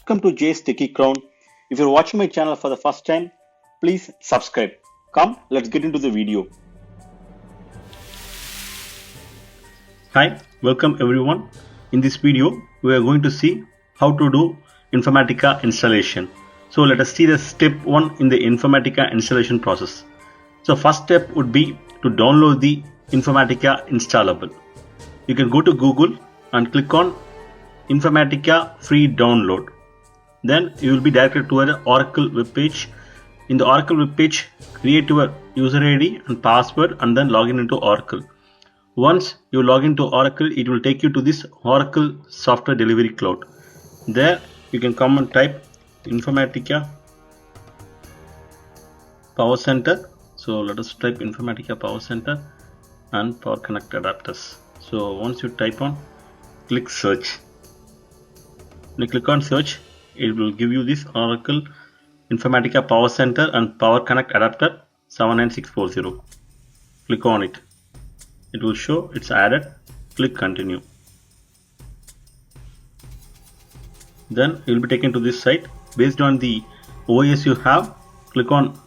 Welcome to Jay's Techie Crown. If you're watching my channel for the first time, please subscribe. Come, let's get into the video. Hi, welcome everyone. In this video, we are going to see how to do Informatica installation. So let us see the step 1 in the Informatica installation process. So first step would be to download the Informatica installable. You can go to Google and click on Informatica free download. Then you will be directed to an Oracle web page. In the Oracle web page, create your user ID and password and then log in into Oracle. Once you log into Oracle, it will take you to this Oracle Software Delivery Cloud. There you can come and type Informatica Power Center. So let us type Informatica Power Center and Power Connect adapters. So once you type on, click search. When you click on search, it will give you this Oracle Informatica Power Center and Power Connect adapter 79640. Click on it. It will show it's added. Click continue. Then you will be taken to this site. Based on the OS you have, click on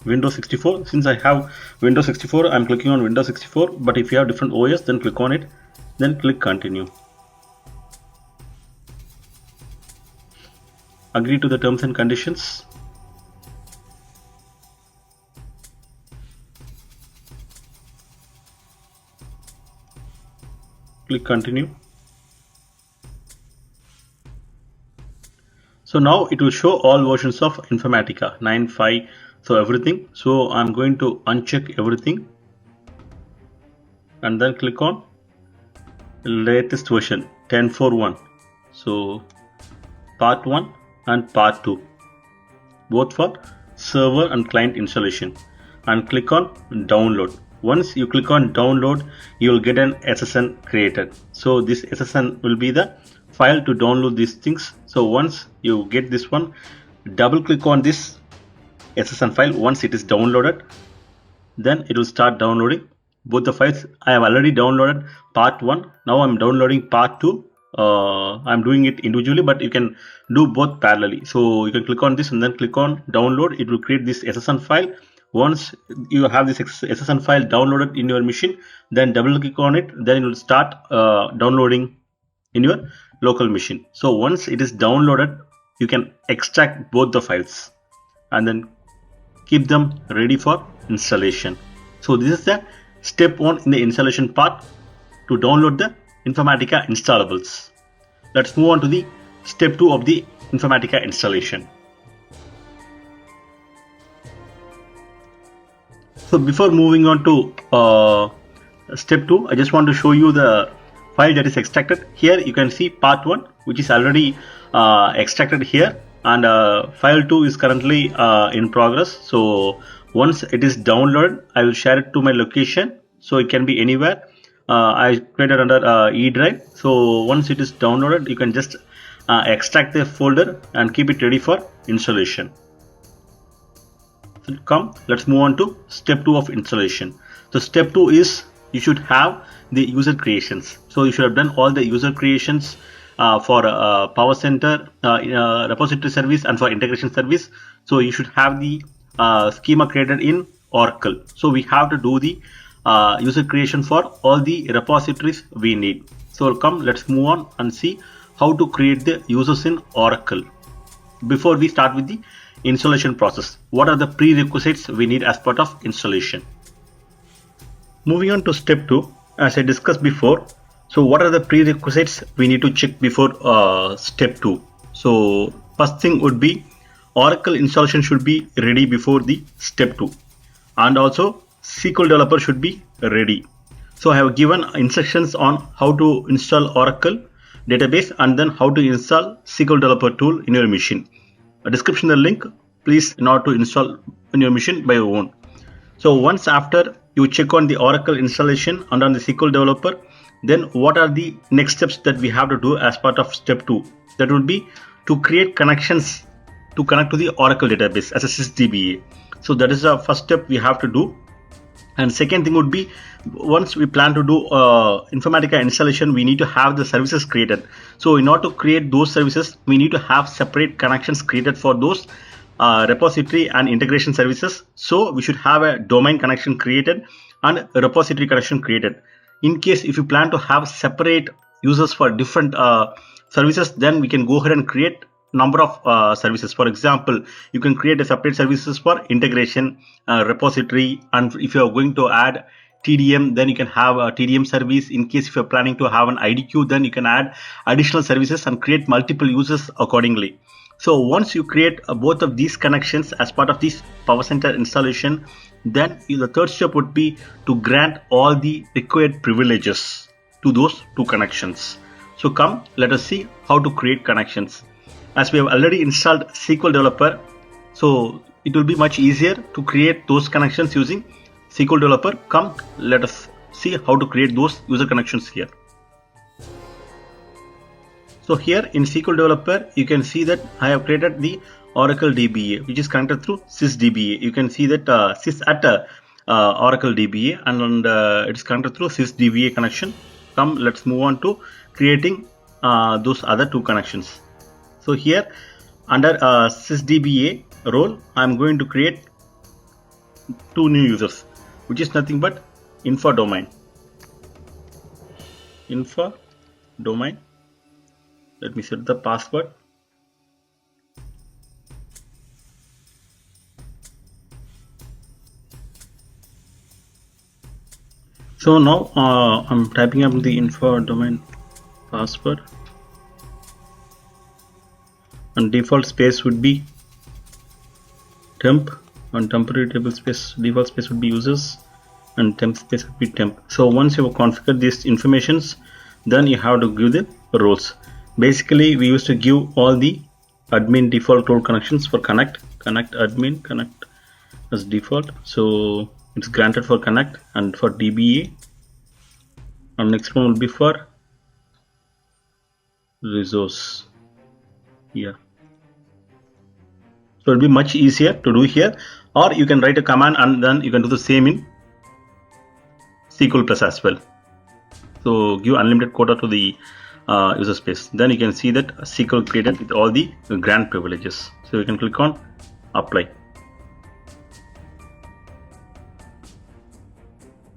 Windows 64. Since I have Windows 64, I am clicking on Windows 64. But if you have different OS, then click on it. Then click continue. Agree to the terms and conditions. Click continue. So now it will show all versions of Informatica 9.5, so everything. So I'm going to uncheck everything and then click on latest version 10.4.1. So part 1 and part 2, both for server and client installation, and click on download. Once you click on download, you will get an SSN created. So this SSN will be the file to download these things. So once you get this one, double click on this SSN file. Once it is downloaded, then it will start downloading both the files. I have already downloaded part 1. Now I'm downloading part 2. I'm doing it individually, but you can do both parallelly. So you can click on this and then click on download. It will create this SSN file. Once you have this SSN file downloaded in your machine, then double click on it. Then it will start downloading in your local machine. So once it is downloaded, you can extract both the files and then keep them ready for installation. So this is the step 1 in the installation part to download the Informatica installables. Let's move on to the step 2 of the Informatica installation. So before moving on to step 2, I just want to show you the file that is extracted. Here you can see part 1, which is already extracted here, and file 2 is currently in progress. So once it is downloaded, I will share it to my location, so it can be anywhere. I created under E drive. So once it is downloaded, you can just extract the folder and keep it ready for installation. So come, let's move on to step 2 of installation. So step 2 is you should have the user creations. So you should have done all the user creations for Power Center, repository service, and for integration service. So you should have the schema created in Oracle. So we have to do the user creation for all the repositories we need. So come, let's move on and see how to create the users in Oracle. Before we start with the installation process, what are the prerequisites we need as part of installation? Moving on to step 2, as I discussed before. So what are the prerequisites we need to check before step 2? So first thing would be Oracle installation should be ready before the step 2, and also SQL developer should be ready. So I have given instructions on how to install Oracle database and then how to install SQL developer tool in your machine. A description the link, please, in order to install in your machine by your own. So once after you check on the Oracle installation and on the SQL developer, then what are the next steps that we have to do as part of step 2? That would be to create connections to connect to the Oracle database as a sysdba. So that is the first step we have to do. And second thing would be, once we plan to do Informatica installation, we need to have the services created. So in order to create those services, we need to have separate connections created for those repository and integration services. So we should have a domain connection created and a repository connection created. In case if you plan to have separate users for different services, then we can go ahead and create number of services. For example, you can create a separate services for integration, repository, and if you are going to add TDM, then you can have a TDM service. In case if you're planning to have an IDQ, then you can add additional services and create multiple users accordingly. So once you create both of these connections as part of this Power Center installation, then the third step would be to grant all the required privileges to those two connections. So come, let us see how to create connections. As we have already installed SQL Developer, so it will be much easier to create those connections using SQL Developer. Come, let us see how to create those user connections here. So here in SQL Developer, you can see that I have created the Oracle DBA, which is connected through sysdba. You can see that sys at Oracle DBA, and it is connected through sysdba connection. Come, let's move on to creating those other two connections. So here under sysdba role, I am going to create two new users, which is nothing but info domain. Info domain. Let me set the password. So now I'm typing up the info domain password, and default space would be temp, and temporary table space default space would be users, and temp space would be temp. So once you have configured these informations, then you have to give the roles. Basically, we used to give all the admin default role connections for connect admin, connect as default. So it's granted for connect and for DBA, and next one will be for resource here. So it'll be much easier to do here, or you can write a command and then you can do the same in SQL Plus as well. So give unlimited quota to the user space. Then you can see that SQL created with all the grant privileges. So you can click on apply.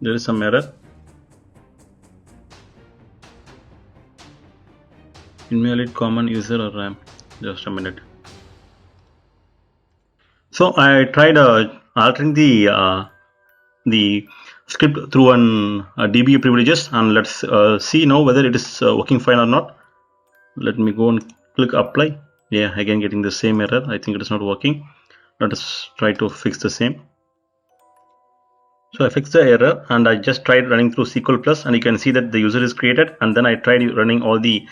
There is some error. Invalid common user or RAM. Just a minute. So I tried altering the script through an DBA privileges, and let's see now whether it is working fine or not. Let me go and click apply. Yeah, again getting the same error. I think it is not working. Let us try to fix the same. So I fixed the error, and I just tried running through SQL Plus, and you can see that the user is created, and then I tried running all the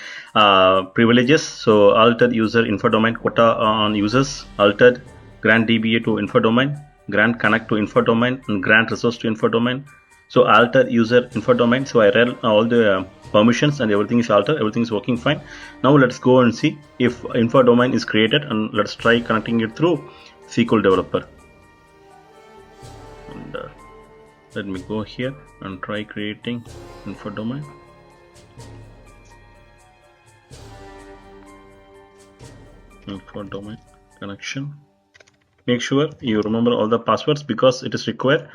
privileges. So altered user info domain quota on users, altered grant DBA to info domain, grant connect to info domain, and grant resource to info domain. So alter user info domain. So I read all the permissions and everything is altered. Everything is working fine. Now let's go and see if info domain is created, and let's try connecting it through SQL Developer. And let me go here and try creating info domain. Info domain connection. Make sure you remember all the passwords because it is required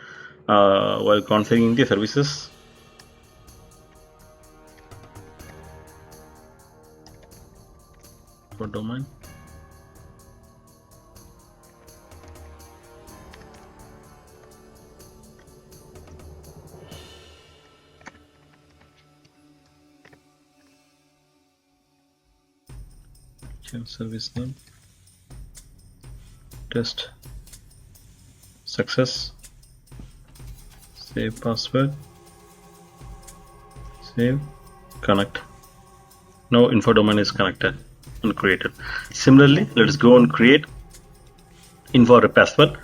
while configuring the services. For domain. Change service name. Test success. Save password. Save. Connect. Now info domain is connected and created. Similarly, let us go and create info password.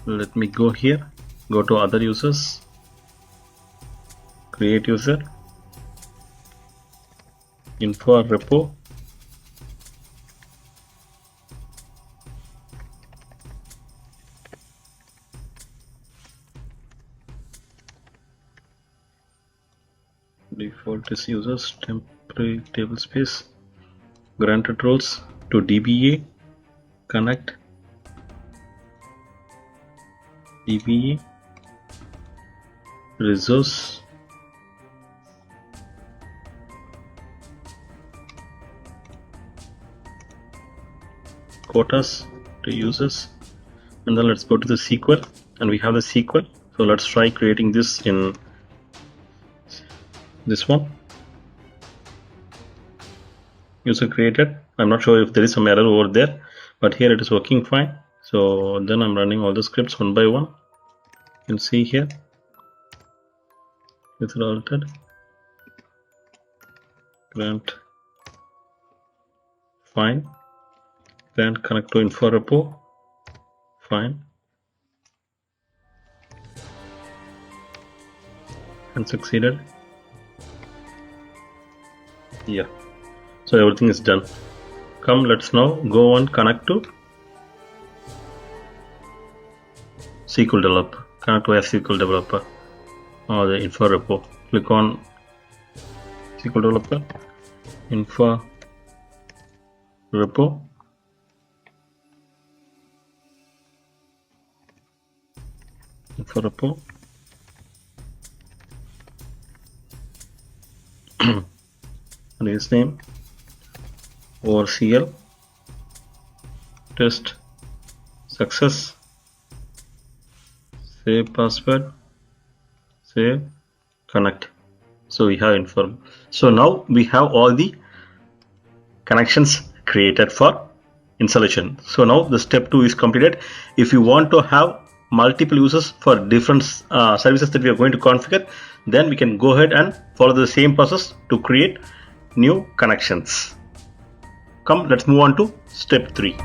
Let me go here. Go to other users. Create user. Info repo. default is users, temporary table space, granted roles to DBA, connect, DBA, resource, quotas to users, and then let's go to the SQL, and we have the SQL. So let's try creating this in this one. User created. I'm not sure if there is some error over there, but here it is working fine. So then I'm running all the scripts one by one. You can see here it's altered. Grant fine. Grant connect to info repo fine. And succeeded. Yeah. So everything is done. Come, let's now go and connect to SQL Developer. Connect to SQL Developer or the info repo. Click on SQL Developer, info repo, info repo. And his name ORCL test success, save password, save, connect. So we have inform. So now we have all the connections created for installation. So now the step 2 is completed. If you want to have multiple users for different services that we are going to configure, then we can go ahead and follow the same process to create new connections. Come, let's move on to step 3.